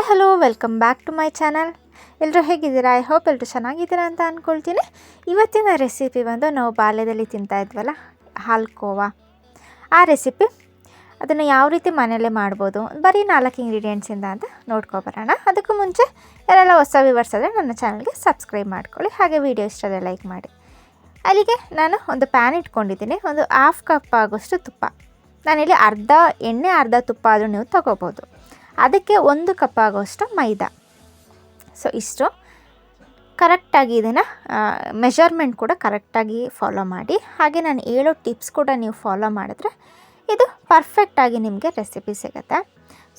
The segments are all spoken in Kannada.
Hi hello welcome back to my channel. ಎಲ್ಲರೂ ಹೇಗಿದ್ದೀರಾ? ಐ ಹೋಪ್ ಎಲ್ಲರೂ ಚೆನ್ನಾಗಿದ್ದೀರಾ ಅಂತ ಅಂದ್ಕೊಳ್ತೀನಿ. ಇವತ್ತಿನ ರೆಸಿಪಿ ಬಂದು ನಾವು ಬಾಲ್ಯದಲ್ಲಿ ತಿಂತಾ ಇದ್ವಲ್ಲ ಹಾಲ್ಕೋವ, ಆ ರೆಸಿಪಿ. ಅದನ್ನು ಯಾವ ರೀತಿ ಮನೆಯಲ್ಲೇ ಮಾಡ್ಬೋದು, ಬರೀ 4 ಇಂಗ್ರೀಡಿಯೆಂಟ್ಸಿಂದ ಅಂತ ನೋಡ್ಕೊಬರೋಣ. ಅದಕ್ಕೂ ಮುಂಚೆ ಯಾರೆಲ್ಲ ಹೊಸ ವ್ಯೂವರ್ಸ್ ಆದರೆ ನನ್ನ ಚಾನಲ್ಗೆ ಸಬ್ಸ್ಕ್ರೈಬ್ ಮಾಡ್ಕೊಳ್ಳಿ, ಹಾಗೆ ವಿಡಿಯೋ ಇಷ್ಟ ಆದರೆ ಲೈಕ್ ಮಾಡಿ. ಅಲ್ಲಿಗೆ ನಾನು ಒಂದು ಪ್ಯಾನ್ ಇಟ್ಕೊಂಡಿದ್ದೀನಿ. ಒಂದು 1/2 ಕಪ್ ಆಗೋಷ್ಟು ತುಪ್ಪ, ನಾನಿಲ್ಲಿ ಅರ್ಧ ಎಣ್ಣೆ ಅರ್ಧ ತುಪ್ಪ ಆದರೂ ನೀವು ತೊಗೋಬೋದು. ಅದಕ್ಕೆ 1 ಕಪ್ ಆಗೋಷ್ಟು ಮೈದಾ. ಸೊ ಇಷ್ಟು ಕರೆಕ್ಟಾಗಿ ಇದನ್ನು ಮೆಷರ್ಮೆಂಟ್ ಕೂಡ ಕರೆಕ್ಟಾಗಿ ಫಾಲೋ ಮಾಡಿ. ಹಾಗೆ ನಾನು ಹೇಳೋ ಟಿಪ್ಸ್ ಕೂಡ ನೀವು ಫಾಲೋ ಮಾಡಿದ್ರೆ ಇದು ಪರ್ಫೆಕ್ಟಾಗಿ ನಿಮಗೆ ರೆಸಿಪಿ ಸಿಗುತ್ತೆ.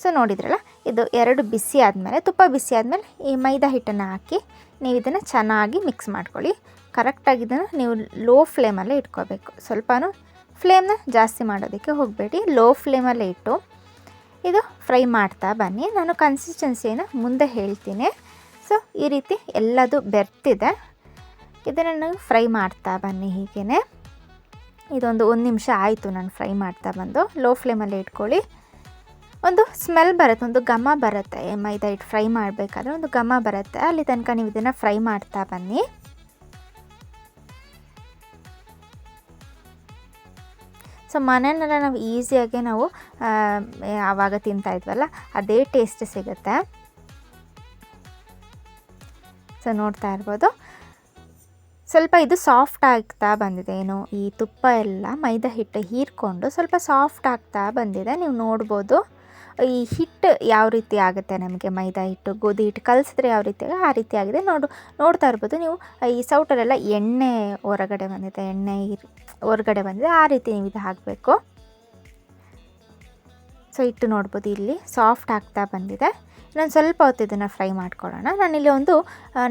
ಸೊ ನೋಡಿದ್ರಲ್ಲ, ಇದು 2 ಬಿಸಿ ಆದಮೇಲೆ, ತುಪ್ಪ ಬಿಸಿ ಆದಮೇಲೆ ಈ ಮೈದಾ ಹಿಟ್ಟನ್ನು ಹಾಕಿ ನೀವು ಇದನ್ನು ಚೆನ್ನಾಗಿ ಮಿಕ್ಸ್ ಮಾಡ್ಕೊಳ್ಳಿ. ಕರೆಕ್ಟಾಗಿ ಇದನ್ನು ನೀವು ಲೋ ಫ್ಲೇಮಲ್ಲೇ ಇಟ್ಕೋಬೇಕು. ಸ್ವಲ್ಪನೂ ಫ್ಲೇಮ್ನ ಜಾಸ್ತಿ ಮಾಡೋದಕ್ಕೆ ಹೋಗಬೇಡಿ, ಲೋ ಫ್ಲೇಮಲ್ಲೇ ಇಟ್ಟು ಇದು ಫ್ರೈ ಮಾಡ್ತಾ ಬನ್ನಿ. ನಾನು ಕನ್ಸಿಸ್ಟೆನ್ಸಿನ ಮುಂದೆ ಹೇಳ್ತೀನಿ. ಸೊ ಈ ರೀತಿ ಎಲ್ಲದು ಬೆರ್ತಿದೆ, ಇದನ್ನು ನೀವು ಫ್ರೈ ಮಾಡ್ತಾ ಬನ್ನಿ. ಹೀಗೇ ಇದೊಂದು 1 ನಿಮಿಷ ಆಯಿತು ನಾನು ಫ್ರೈ ಮಾಡ್ತಾ ಬಂದು. ಲೋ ಫ್ಲೇಮಲ್ಲೇ ಇಟ್ಕೊಳ್ಳಿ. ಒಂದು ಸ್ಮೆಲ್ ಬರುತ್ತೆ, ಒಂದು ಘಮ ಬರುತ್ತೆ. ಮೈದಾ ಹಿಟ್ಟು ಫ್ರೈ ಮಾಡಬೇಕಾದ್ರೆ ಒಂದು ಘಮ ಬರುತ್ತೆ, ಅಲ್ಲಿ ತನಕ ನೀವು ಇದನ್ನು ಫ್ರೈ ಮಾಡ್ತಾ ಬನ್ನಿ. ಸೊ ಮನೆಯಲ್ಲೆಲ್ಲ ನಾವು ಈಸಿಯಾಗಿ ನಾವು ಆವಾಗ ತಿಂತಾಯಿದ್ವಲ್ಲ ಅದೇ ಟೇಸ್ಟ್ ಸಿಗುತ್ತೆ. ಸೊ ನೋಡ್ತಾ ಇರ್ಬೋದು, ಸ್ವಲ್ಪ ಇದು ಸಾಫ್ಟ್ ಆಗ್ತಾ ಬಂದಿದೆ. ಏನು ಈ ತುಪ್ಪ ಎಲ್ಲ ಮೈದಾ ಹಿಟ್ಟು ಹೀರ್ಕೊಂಡು ಸ್ವಲ್ಪ ಸಾಫ್ಟ್ ಆಗ್ತಾ ಬಂದಿದೆ. ನೀವು ನೋಡ್ಬೋದು ಈ ಹಿಟ್ಟು ಯಾವ ರೀತಿ ಆಗುತ್ತೆ ನಮಗೆ. ಮೈದಾ ಹಿಟ್ಟು ಗೋಧಿ ಹಿಟ್ಟು ಕಲಿಸಿದ್ರೆ ಯಾವ ರೀತಿ ಆ ರೀತಿ ಆಗಿದೆ ನೋಡ್ತಾ ಇರ್ಬೋದು ನೀವು. ಈ ಸೌಟಲ್ಲೆಲ್ಲ ಎಣ್ಣೆ ಹೊರಗಡೆ ಬಂದಿದೆ, ಎಣ್ಣೆ ಹೊರಗಡೆ ಬಂದಿದೆ, ಆ ರೀತಿ ನೀವು ಇದು ಹಾಕಬೇಕು. ಸೊ ಹಿಟ್ಟು ನೋಡ್ಬೋದು ಇಲ್ಲಿ ಸಾಫ್ಟ್ ಆಗ್ತಾ ಬಂದಿದೆ. ನಾನು ಸ್ವಲ್ಪ ಹೊತ್ತು ಇದನ್ನು ಫ್ರೈ ಮಾಡ್ಕೊಳ್ಳೋಣ. ನಾನಿಲ್ಲಿ ಒಂದು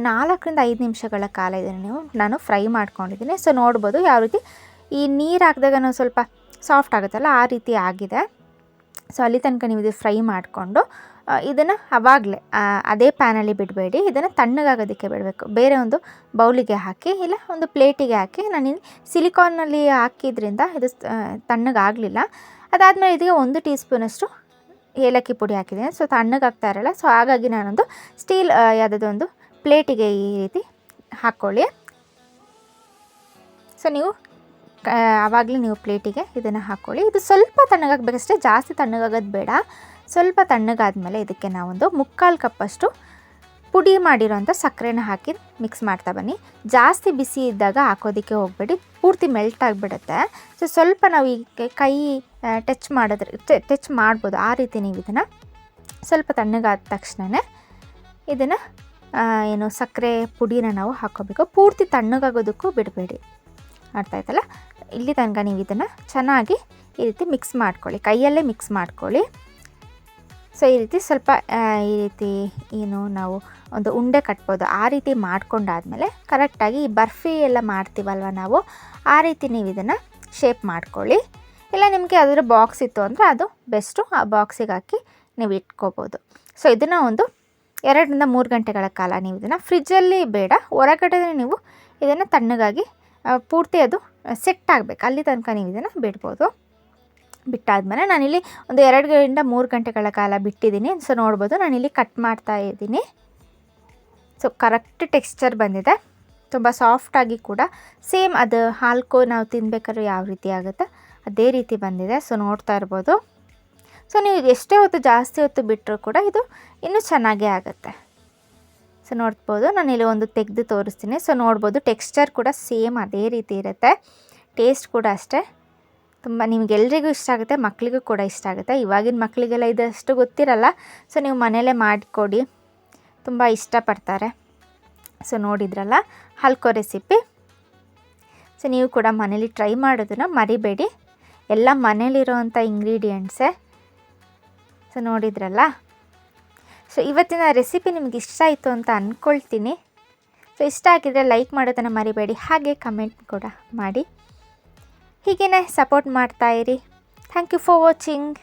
4 ರಿಂದ 5 ನಿಮಿಷಗಳ ಕಾಲ ಇದನ್ನು ನಾನು ಫ್ರೈ ಮಾಡ್ಕೊಂಡಿದ್ದೀನಿ. ಸೊ ನೋಡ್ಬೋದು ಯಾವ ರೀತಿ ಈ ನೀರು ಹಾಕಿದಾಗ ನಾವು ಸ್ವಲ್ಪ ಸಾಫ್ಟ್ ಆಗುತ್ತಲ್ಲ ಆ ರೀತಿ ಆಗಿದೆ. ಸೊ ಅಲ್ಲಿ ತನಕ ನೀವು ಇದು ಫ್ರೈ ಮಾಡಿಕೊಂಡು ಇದನ್ನು ಆವಾಗಲೇ ಅದೇ ಪ್ಯಾನಲ್ಲಿ ಬಿಡಬೇಡಿ, ಇದನ್ನು ತಣ್ಣಗಾಗೋದಕ್ಕೆ ಬಿಡಬೇಕು. ಬೇರೆ ಒಂದು ಬೌಲಿಗೆ ಹಾಕಿ ಇಲ್ಲ ಒಂದು ಪ್ಲೇಟಿಗೆ ಹಾಕಿ. ನಾನಿಲ್ಲಿ ಸಿಲಿಕಾನ್ನಲ್ಲಿ ಹಾಕಿದ್ರಿಂದ ಇದು ತಣ್ಣಗಾಗಲಿಲ್ಲ. ಅದಾದಮೇಲೆ ಇದಕ್ಕೆ 1 ಟೀ ಸ್ಪೂನಷ್ಟು ಏಲಕ್ಕಿ ಪುಡಿ ಹಾಕಿದ್ದೀನಿ. ಸೊ ತಣ್ಣಗಾಗ್ತಾ ಇರಲ್ಲ, ಸೊ ಹಾಗಾಗಿ ನಾನೊಂದು ಸ್ಟೀಲ್ ಯಾವುದಾದ್ರು ಪ್ಲೇಟಿಗೆ ಈ ರೀತಿ ಹಾಕ್ಕೊಳ್ಳಿ. ಸೊ ನೀವು ಆವಾಗಲೇ ನೀವು ಪ್ಲೇಟಿಗೆ ಇದನ್ನು ಹಾಕ್ಕೊಳ್ಳಿ. ಇದು ಸ್ವಲ್ಪ ತಣ್ಣಗಾಗಬೇಕಷ್ಟೇ, ಜಾಸ್ತಿ ತಣ್ಣಗಾಗೋದು ಬೇಡ. ಸ್ವಲ್ಪ ತಣ್ಣಗಾದ್ಮೇಲೆ ಇದಕ್ಕೆ ನಾವೊಂದು 3/4 ಕಪ್ಪಷ್ಟು ಪುಡಿ ಮಾಡಿರೋಂಥ ಸಕ್ಕರೆನ ಹಾಕಿ ಮಿಕ್ಸ್ ಮಾಡ್ತಾ ಬನ್ನಿ. ಜಾಸ್ತಿ ಬಿಸಿ ಇದ್ದಾಗ ಹಾಕೋದಕ್ಕೆ ಹೋಗಬೇಡಿ, ಪೂರ್ತಿ ಮೆಲ್ಟ್ ಆಗಿಬಿಡುತ್ತೆ. ಸೊ ಸ್ವಲ್ಪ ನಾವು ಈ ಕೈ ಟಚ್ ಮಾಡ್ಬೋದು, ಆ ರೀತಿ ನೀವು ಇದನ್ನು ಸ್ವಲ್ಪ ತಣ್ಣಗಾದ ತಕ್ಷಣವೇ ಇದನ್ನು ಏನು ಸಕ್ಕರೆ ಪುಡಿನ ನಾವು ಹಾಕ್ಕೋಬೇಕು. ಪೂರ್ತಿ ತಣ್ಣಗಾಗೋದಕ್ಕೂ ಬಿಡಬೇಡಿ, ಅರ್ಥ ಆಯ್ತಲ್ಲ. ಇಲ್ಲಿ ತನಕ ನೀವು ಇದನ್ನು ಚೆನ್ನಾಗಿ ಈ ರೀತಿ ಮಿಕ್ಸ್ ಮಾಡ್ಕೊಳ್ಳಿ, ಕೈಯಲ್ಲೇ ಮಿಕ್ಸ್ ಮಾಡ್ಕೊಳ್ಳಿ. ಸೊ ಈ ರೀತಿ ಸ್ವಲ್ಪ ಈ ರೀತಿ ಏನು ನಾವು ಒಂದು ಉಂಡೆ ಕಟ್ಬೋದು, ಆ ರೀತಿ ಮಾಡ್ಕೊಂಡಾದಮೇಲೆ ಕರೆಕ್ಟಾಗಿ ಈ ಬರ್ಫಿ ಎಲ್ಲ ಮಾಡ್ತೀವಲ್ವ ನಾವು, ಆ ರೀತಿ ನೀವು ಇದನ್ನು ಶೇಪ್ ಮಾಡ್ಕೊಳ್ಳಿ. ಇಲ್ಲ ನಿಮಗೆ ಯಾವುದಾದ್ರೂ ಬಾಕ್ಸ್ ಇತ್ತು ಅಂದರೆ ಅದು ಬೆಸ್ಟು, ಆ ಬಾಕ್ಸಿಗೆ ಹಾಕಿ ನೀವು ಇಟ್ಕೋಬೋದು. ಸೊ ಇದನ್ನು ಒಂದು 2 ರಿಂದ 3 ಗಂಟೆಗಳ ಕಾಲ ನೀವು ಇದನ್ನು ಫ್ರಿಜ್ಜಲ್ಲಿ ಬೇಡ, ಹೊರಗಡೆ ನೀವು ಇದನ್ನು ತಣ್ಣಗಾಗಿ ಪೂರ್ತಿ ಅದು ಸೆಟ್ ಆಗಬೇಕು, ಅಲ್ಲಿ ತನಕ ನೀವು ಇದನ್ನು ಬಿಡ್ಬೋದು. ಬಿಟ್ಟಾದಮೇಲೆ ನಾನಿಲ್ಲಿ ಒಂದು 2 ರಿಂದ 3 ಗಂಟೆಗಳ ಕಾಲ ಬಿಟ್ಟಿದ್ದೀನಿ. ಸೊ ನೋಡ್ಬೋದು ನಾನಿಲ್ಲಿ ಕಟ್ ಮಾಡ್ತಾ ಇದ್ದೀನಿ. ಸೊ ಕರೆಕ್ಟ್ ಟೆಕ್ಸ್ಚರ್ ಬಂದಿದೆ, ತುಂಬ ಸಾಫ್ಟಾಗಿ ಕೂಡ ಸೇಮ್ ಅದು ಹಾಲ್ಕೋ ನಾವು ತಿನ್ಬೇಕಾದ್ರೆ ಯಾವ ರೀತಿ ಆಗುತ್ತೆ ಅದೇ ರೀತಿ ಬಂದಿದೆ. ಸೊ ನೋಡ್ತಾ ಇರ್ಬೋದು. ಸೊ ನೀವು ಎಷ್ಟೇ ಹೊತ್ತು ಜಾಸ್ತಿ ಹೊತ್ತು ಬಿಟ್ಟರೂ ಕೂಡ ಇದು ಇನ್ನೂ ಚೆನ್ನಾಗೇ ಆಗುತ್ತೆ. ಸೊ ನೋಡ್ಬೋದು, ನಾನಿಲ್ಲಿ ಒಂದು ತೆಗೆದು ತೋರಿಸ್ತೀನಿ. ಸೊ ನೋಡ್ಬೋದು ಟೆಕ್ಸ್ಚರ್ ಕೂಡ ಸೇಮ್ ಅದೇ ರೀತಿ ಇರುತ್ತೆ, ಟೇಸ್ಟ್ ಕೂಡ ಅಷ್ಟೇ. ತುಂಬ ನಿಮಗೆಲ್ರಿಗೂ ಇಷ್ಟ ಆಗುತ್ತೆ, ಮಕ್ಕಳಿಗೂ ಕೂಡ ಇಷ್ಟ ಆಗುತ್ತೆ. ಇವಾಗಿನ ಮಕ್ಕಳಿಗೆಲ್ಲ ಇದಷ್ಟು ಗೊತ್ತಿರಲ್ಲ. ಸೊ ನೀವು ಮನೆಯಲ್ಲೇ ಮಾಡಿಕೊಡಿ, ತುಂಬ ಇಷ್ಟಪಡ್ತಾರೆ. ಸೊ ನೋಡಿದ್ರಲ್ಲ ಹಾಲ್ಕೋ ರೆಸಿಪಿ. ಸೊ ನೀವು ಕೂಡ ಮನೇಲಿ ಟ್ರೈ ಮಾಡೋದನ್ನು ಮರಿಬೇಡಿ, ಎಲ್ಲ ಮನೇಲಿರೋವಂಥ ಇಂಗ್ರೀಡಿಯೆಂಟ್ಸೇ. ಸೊ ನೋಡಿದ್ರಲ್ಲ. ಸೊ ಇವತ್ತಿನ ರೆಸಿಪಿ ನಿಮ್ಗೆ ಇಷ್ಟ ಆಯಿತು ಅಂತ ಅಂದ್ಕೊಳ್ತೀನಿ. ಸೊ ಇಷ್ಟ ಆಗಿದ್ರೆ ಲೈಕ್ ಮಾಡೋದನ್ನು ಮರಿಬೇಡಿ, ಹಾಗೆ ಕಮೆಂಟ್ ಕೂಡ ಮಾಡಿ. ಹೀಗೇ ಸಪೋರ್ಟ್ ಮಾಡ್ತಾಯಿರಿ. Thank you for watching.